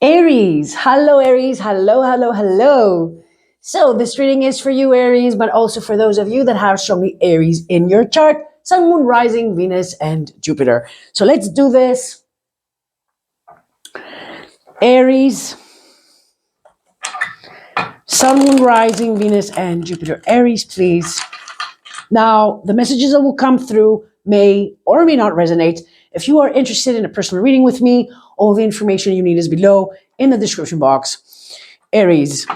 Aries, hello, hello, hello. So this reading is for you, Aries, but also for those of you that have strongly Aries in your chart, Sun, Moon, Rising, Venus, and Jupiter. So let's do this. Aries, Sun, Moon, Rising, Venus, and Jupiter. Aries, please. Now, the messages that will come through may or may not resonate. If you are interested in a personal reading with me, all the information you need is below in the description box. Aries.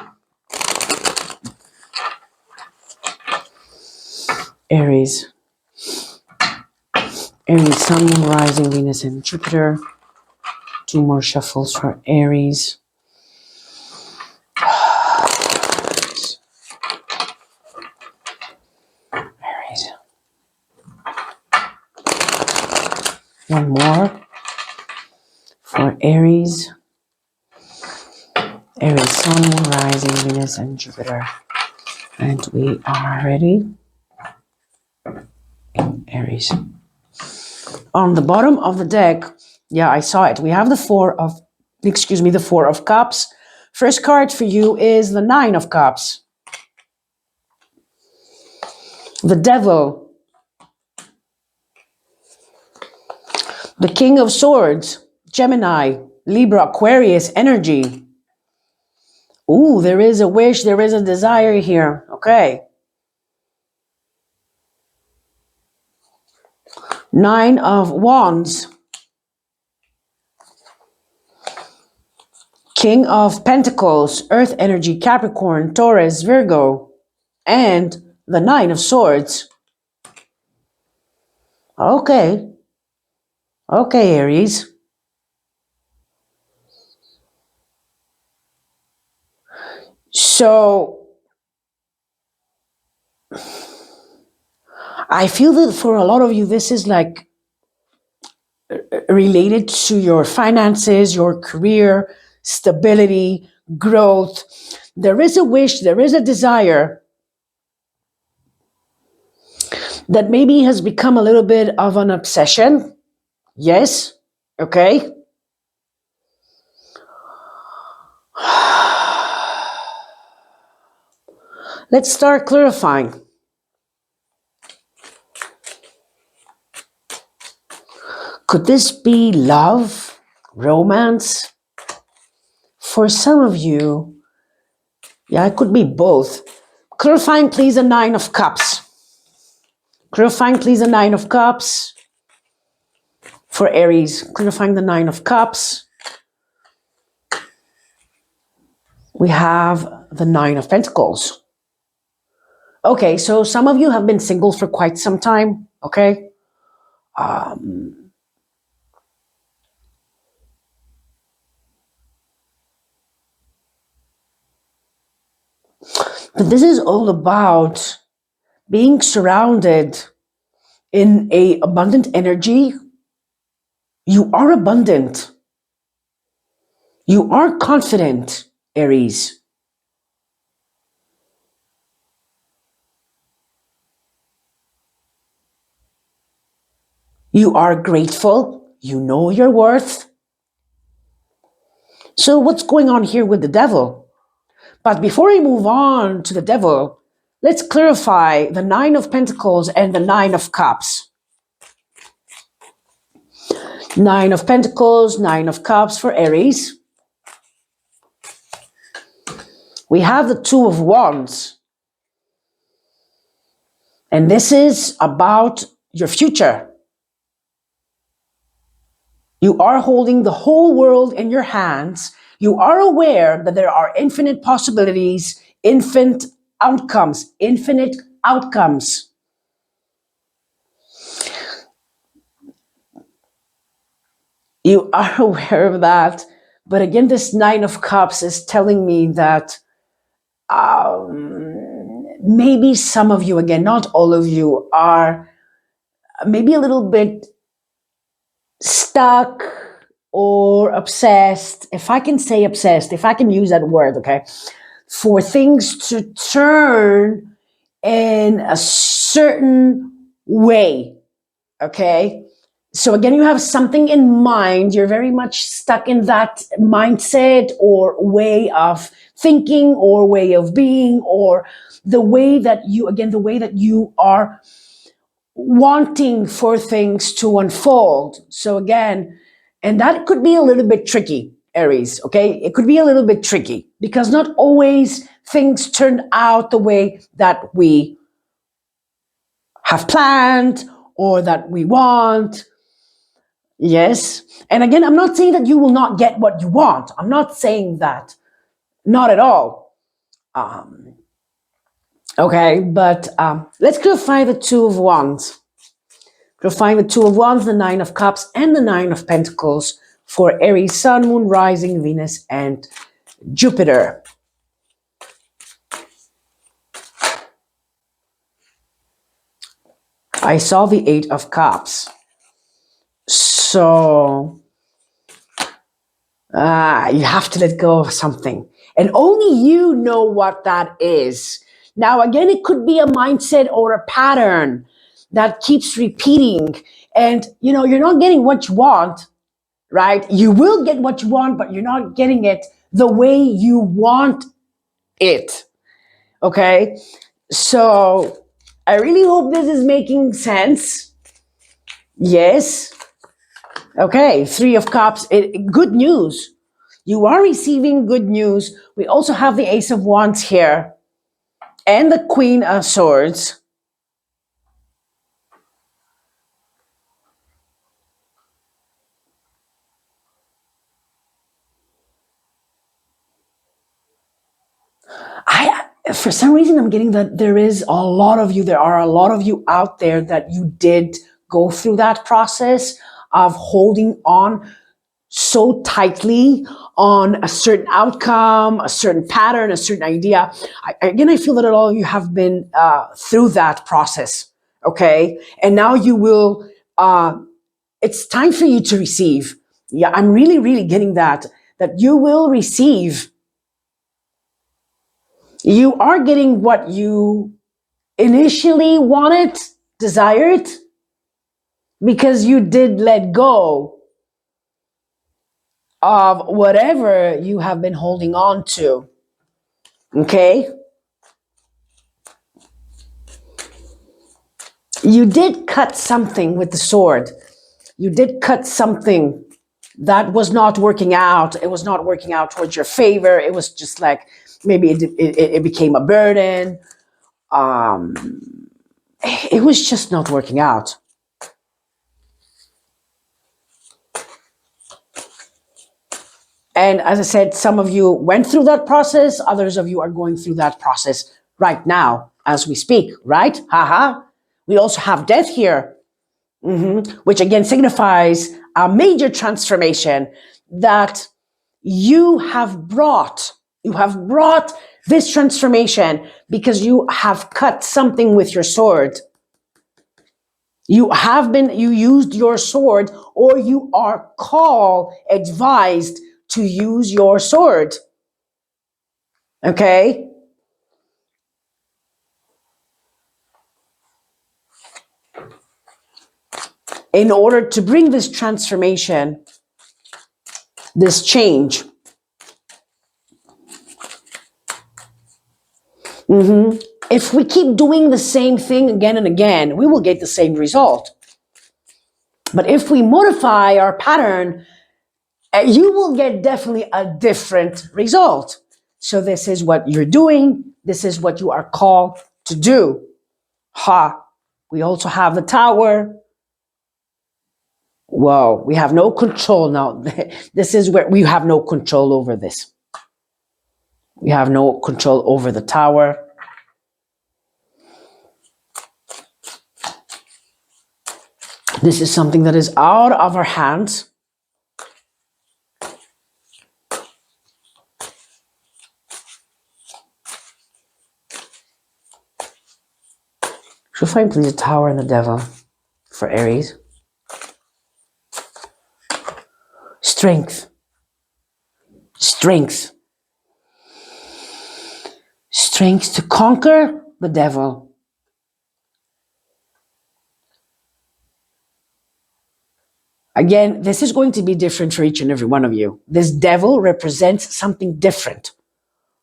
Aries. Aries, Sun, Moon, Rising, Venus, and Jupiter. 2 more shuffles for Aries. Aries. 1 more for Aries. Aries, Sun, Moon, Rising, Venus, and Jupiter. And we are ready. Aries. On the bottom of the deck, yeah, I saw it. We have the Four of Cups. First card for you is the 9 of Cups. The Devil. The King of Swords. Gemini, Libra, Aquarius energy. Ooh, there is a wish, there is a desire here. Okay. 9 of Wands. King of Pentacles, Earth energy, Capricorn, Taurus, Virgo, and the 9 of Swords. Okay. Okay, Aries. So, I feel that for a lot of you, this is like related to your finances, your career, stability, growth. There is a wish, there is a desire that maybe has become a little bit of an obsession. Yes, okay. Let's start clarifying. Could this be love, romance? For some of you, yeah, it could be both. Clarifying, please, a 9 of Cups. Clarifying, please, a 9 of Cups. For Aries, clarifying the 9 of Cups. We have the 9 of Pentacles. Okay, so some of you have been single for quite some time, okay? But this is all about being surrounded in a abundant energy. You are abundant. You are confident, Aries. You are grateful. You know your worth. So what's going on here with the Devil? But before I move on to the Devil, let's clarify the 9 of Pentacles and the 9 of Cups. 9 of Pentacles, 9 of Cups for Aries. We have the 2 of Wands. And this is about your future. You are holding the whole world in your hands. You are aware that there are infinite possibilities, infinite outcomes. You are aware of that. But again, this 9 of Cups is telling me that maybe some of you, again, not all of you, are maybe a little bit stuck or obsessed, if I can say obsessed, if I can use that word, okay, for things to turn in a certain way, okay? So again, you have something in mind. You're very much stuck in that mindset or way of thinking or way of being, or the way that you, again, the way that you are wanting for things to unfold. So again, and that could be a little bit tricky, Aries, okay? It could be a little bit tricky because not always things turn out the way that we have planned or that we want. Yes. And again, I'm not saying that you will not get what you want. I'm not saying that. Not at all. Okay, but let's clarify the Two of Wands. Clarifying the Two of Wands, the Nine of Cups, and the Nine of Pentacles for Aries, Sun, Moon, Rising, Venus, and Jupiter. I saw the Eight of Cups. So you have to let go of something. And only you know what that is. Now, again, it could be a mindset or a pattern that keeps repeating. And, you know, you're not getting what you want, right? You will get what you want, but you're not getting it the way you want it. Okay? So I really hope this is making sense. Yes. Okay, Three of Cups, good news. You are receiving good news. We also have the Ace of Wands here and the Queen of Swords. For some reason, I'm getting that there are a lot of you out there that you did go through that process of holding on so tightly on a certain outcome, a certain pattern, a certain idea. I feel that a lot of you have been through that process, okay? And now you will, it's time for you to receive. Yeah, I'm really, really getting that you will receive. You are getting what you initially wanted, desired, because you did let go of whatever you have been holding on to. Okay? You did cut something with the sword. You did cut something that was not working out. It was not working out towards your favor. It was just like maybe it became a burden. It was just not working out. And as I said, some of you went through that process. Others of you are going through that process right now as we speak, right? Haha. We also have death here, which again signifies a major transformation that you have brought. You have brought this transformation because you have cut something with your sword. You used your sword, or you are advised to use your sword. Okay? In order to bring this transformation, this change. If we keep doing the same thing again and again, we will get the same result. But if we modify our pattern, you will get definitely a different result. So this is what you're doing. This is what you are called to do. Ha. We also have the Tower. Whoa, we have no control now. This is where we have no control over this. We have no control over the Tower. This is something that is out of our hands. Should find please the Tower and the Devil for Aries. Strength. Strength. Strength to conquer the devil. Again, this is going to be different for each and every one of you. This devil represents something different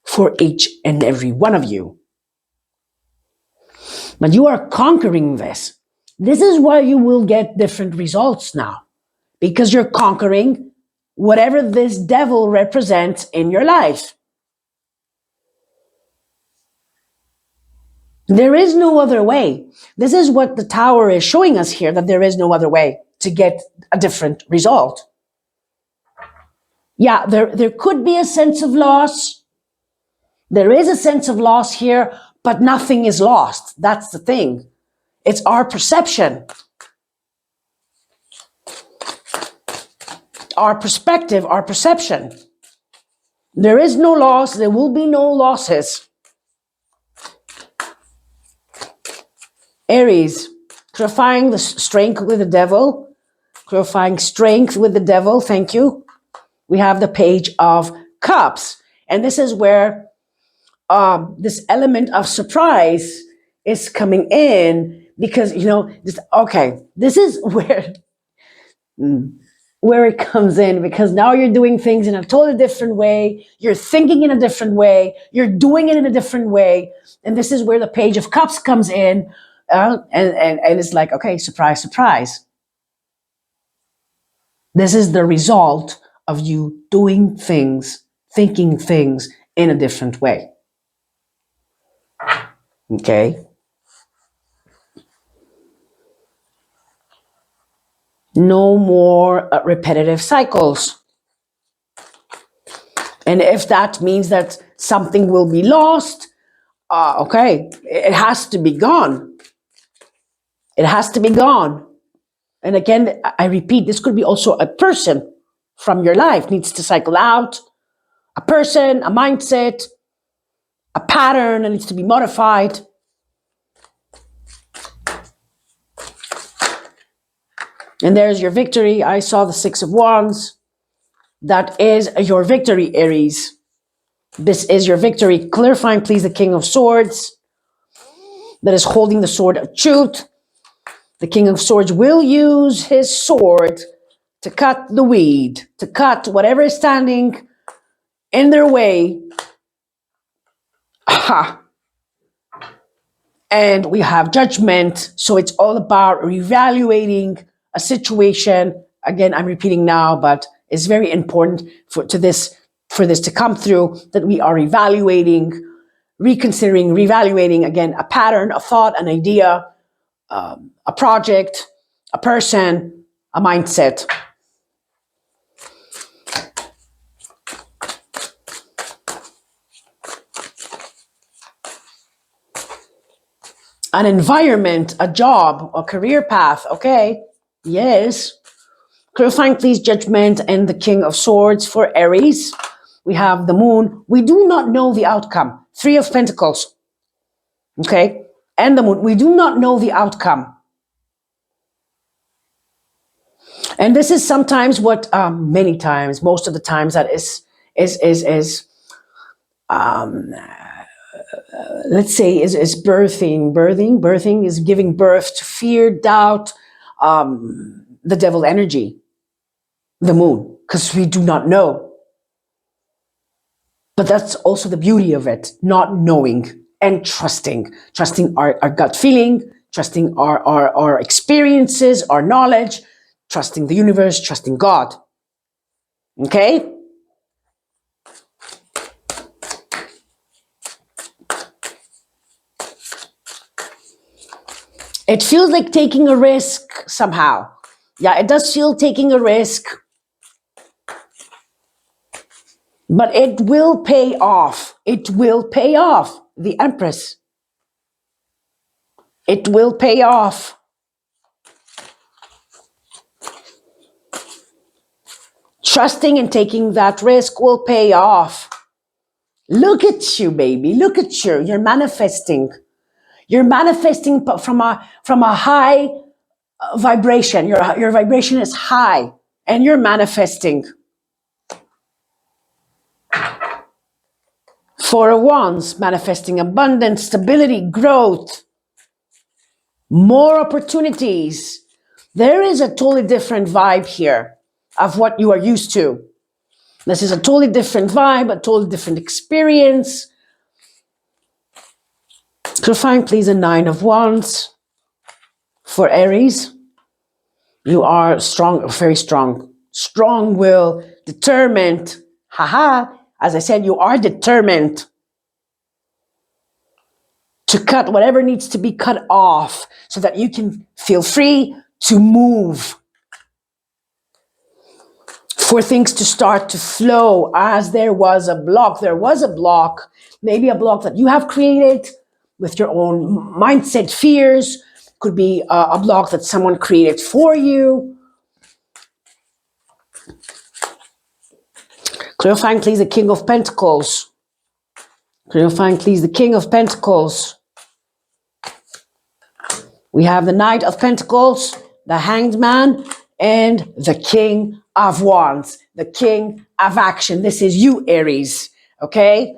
for each and every one of you. But you are conquering this. This is why you will get different results now, because you're conquering whatever this devil represents in your life. There is no other way. This is what the Tower is showing us here, that there is no other way to get a different result. Yeah, there could be a sense of loss. There is a sense of loss here, but nothing is lost. That's the thing. It's our perception, our perspective, our perception. There is no loss. There will be no losses. Aries, clarifying the strength with the devil. Clarifying strength with the devil. Thank you. We have the Page of Cups. And this is where this element of surprise is coming in, because, this is where it comes in, because now you're doing things in a totally different way. You're thinking in a different way. You're doing it in a different way. And this is where the Page of Cups comes in. And it's like, okay, surprise, surprise. This is the result of you doing things, thinking things in a different way. Okay? No more repetitive cycles. And if that means that something will be lost, okay, it has to be gone. It has to be gone. And again, I repeat, this could be also a person from your life needs to cycle out, a person, a mindset, a pattern that needs to be modified. And there's your victory. I saw the Six of Wands. That is your victory, Aries. This is your victory. Clarifying, please, the King of Swords that is holding the sword of truth. The King of Swords will use his sword to cut the weed, to cut whatever is standing in their way. Aha. And we have Judgment. So it's all about reevaluating a situation. Again, I'm repeating now, but it's very important for this to come through, that we are evaluating, reconsidering, reevaluating, again, a pattern, a thought, an idea, a project, a person, a mindset. An environment, a job, a career path. Okay, yes. Clarifying, please, Judgment and the King of Swords for Aries. We have the Moon. We do not know the outcome. Three of Pentacles. Okay, and the Moon. We do not know the outcome. And this is sometimes what, many times, most of the times, that let's say is birthing is giving birth to fear, doubt, the devil energy, the Moon, because we do not know. But that's also the beauty of it, not knowing and trusting our gut feeling, trusting our experiences, our knowledge, trusting the universe, trusting God. Okay? It feels like taking a risk somehow. Yeah, it does feel taking a risk. But it will pay off. It will pay off. The Empress. It will pay off. Trusting and taking that risk will pay off. Look at you, baby. Look at you. You're manifesting. You're manifesting from a high vibration. Your vibration is high, and you're manifesting. Four of Wands, manifesting abundance, stability, growth, more opportunities. There is a totally different vibe here of what you are used to. This is a totally different vibe, a totally different experience. Clarifying, please, a 9 of Wands. For Aries, you are strong, very strong. Strong will, determined. Haha, as I said, you are determined to cut whatever needs to be cut off so that you can feel free to move. For things to start to flow as there was a block. There was a block, maybe a block that you have created with your own mindset, fears. Could be a block that someone created for you. Clarifying, please, the King of Pentacles. Clarifying, please, the King of Pentacles. We have the Knight of Pentacles, the Hanged Man, and the King of Wands, the King of Action. This is you, Aries, okay?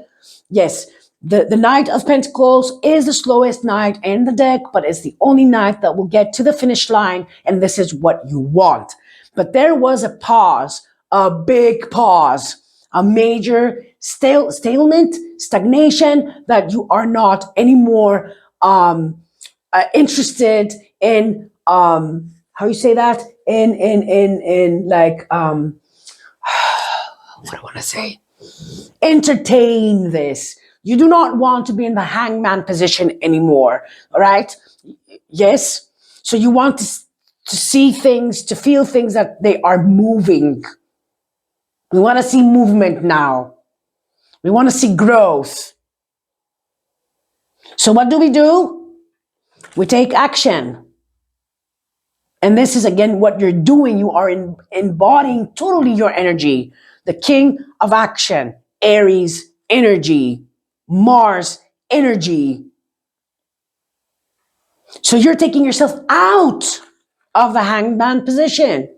Yes, the Knight of Pentacles is the slowest knight in the deck, but it's the only knight that will get to the finish line, and this is what you want. But there was a pause, a big pause, a major stalemate, stagnation, that you are not anymore interested in how you say that in like what do I want to say? Entertain this. You do not want to be in the hangman position anymore. All right? Yes. So you want to see things, to feel things that they are moving. We want to see movement now. We want to see growth. So what do? We take action. And this is, again, what you're doing. You are embodying totally your energy. The King of Action, Aries energy, Mars energy. So you're taking yourself out of the hangman position.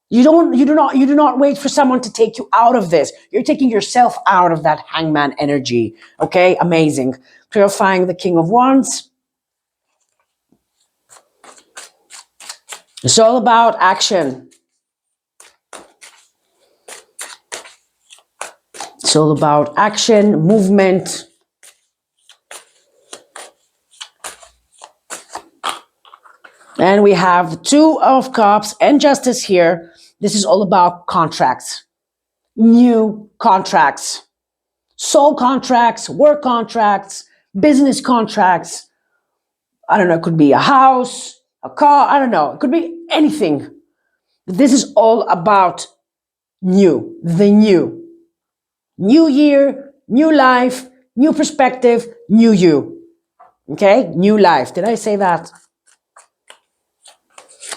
You do not wait for someone to take you out of this. You're taking yourself out of that hangman energy. Okay, amazing. Clarifying the King of Wands. It's all about action. It's all about action, movement. And we have 2 of Cups and Justice here. This is all about contracts. New contracts. Soul contracts, work contracts, business contracts. I don't know, it could be a house, a car, I don't know. It could be anything. This is all about new, the new. New year, new life, new perspective, new you. Okay? New life. Did I say that?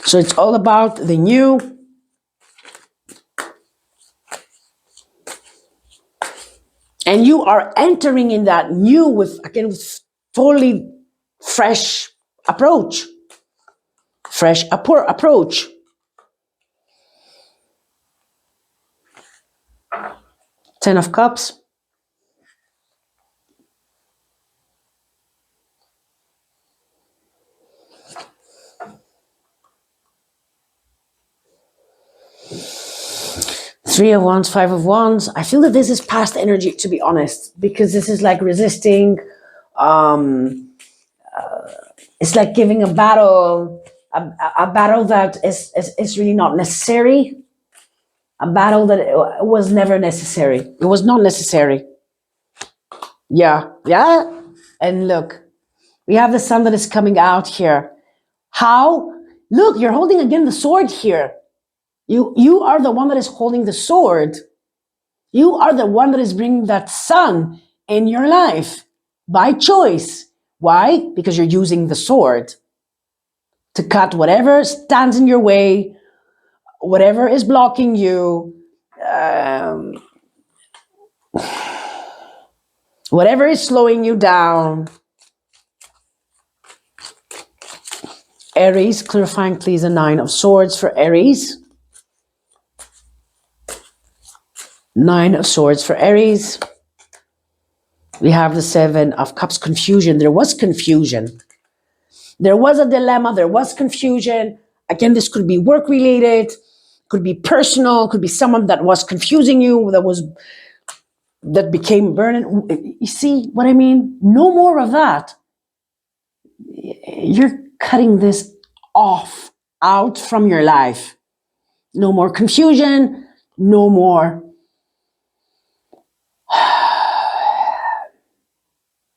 So it's all about the new. And you are entering in that new with totally fresh approach. Fresh approach. Ten of Cups. Three of Wands, Five of Wands. I feel that this is past energy, to be honest, because this is like resisting. It's like giving a battle, a battle that is really not necessary. A battle that was never necessary. It was not necessary. Yeah. And look, we have the sun that is coming out here. How? Look, you're holding again the sword here. You are the one that is holding the sword. You are the one that is bringing that sun in your life by choice. Why? Because you're using the sword to cut whatever stands in your way, whatever is blocking you, whatever is slowing you down. Aries, clarifying please a 9 of Swords for Aries. 9 of Swords for Aries. We have the 7 of Cups, confusion. There was confusion. There was a dilemma. There was confusion. Again, this could be work related, could be personal, could be someone that was confusing you, that became burden. You see what I mean? No more of that. You're cutting this off, out from your life. No more confusion, no more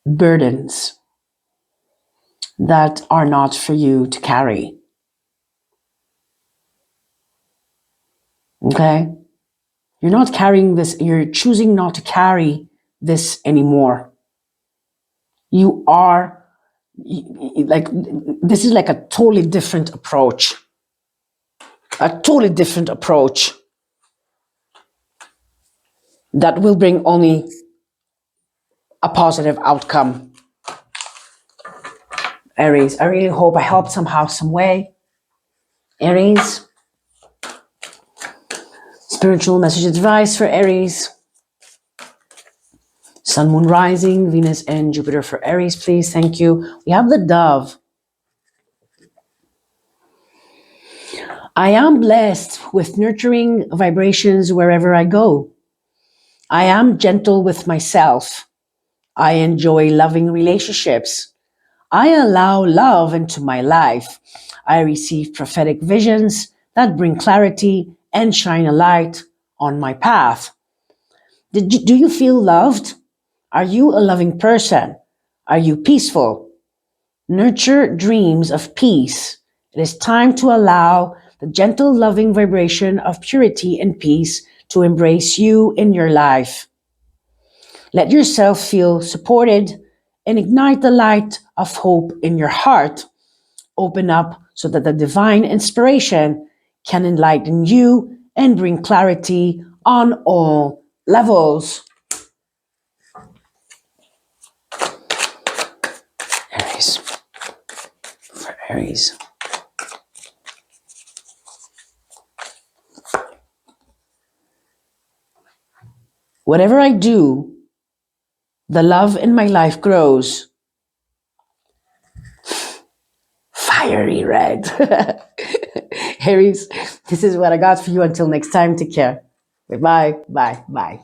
burdens that are not for you to carry. Okay? You're not carrying this, you're choosing not to carry this anymore. You are like, this is like a totally different approach. A totally different approach that will bring only a positive outcome. Aries, I really hope I helped somehow, some way. Aries, spiritual message advice for Aries. Sun, Moon, Rising, Venus, and Jupiter for Aries, please. Thank you. We have the Dove. I am blessed with nurturing vibrations wherever I go. I am gentle with myself. I enjoy loving relationships. I allow love into my life. I receive prophetic visions that bring clarity and shine a light on my path. Do you feel loved? Are you a loving person? Are you peaceful? Nurture dreams of peace. It is time to allow the gentle, loving vibration of purity and peace to embrace you in your life. Let yourself feel supported and ignite the light of hope in your heart. Open up so that the divine inspiration can enlighten you and bring clarity on all levels. Aries. For Aries. Whatever I do, the love in my life grows. Fiery red. Aries, this is what I got for you. Until next time, take care. Bye, bye, bye.